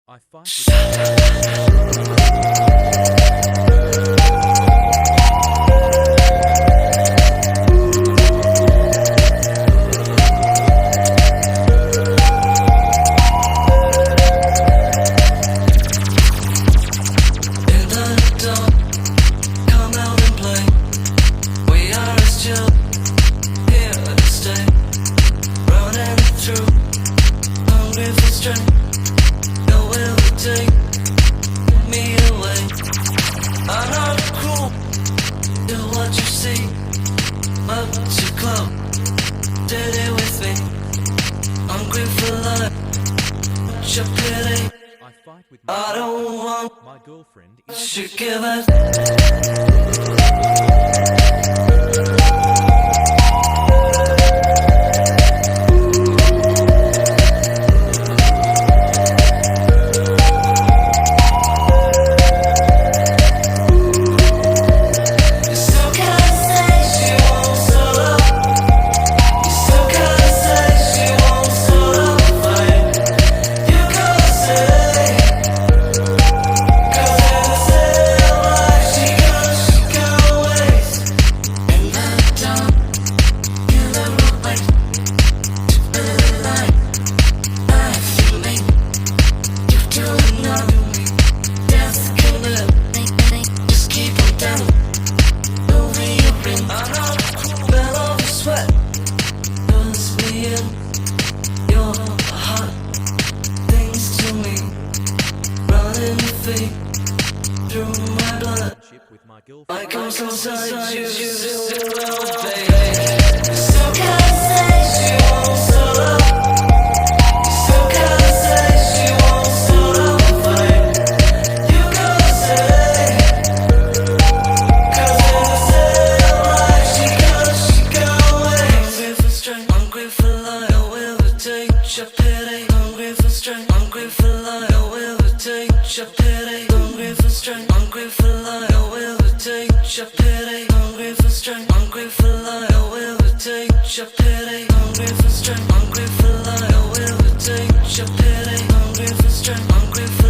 I fight with I don't want my girlfriend to give it. Through my blood, with my girlfriend. I go so inside you, baby. So can say she won't stop up. So can say she won't stop up fight. You gotta say, 'cause in the same life she got ways. Hungry for strength, hungry for life. I will take your pity. Hungry for strength, hungry for life. I will take your pity. Hungry for strength, hungry for life. I will take your pity. Hungry for strength, hungry for life. I will take your pity. Hungry for strength, hungry for life. I will take your pity. Hungry for strength, hungry for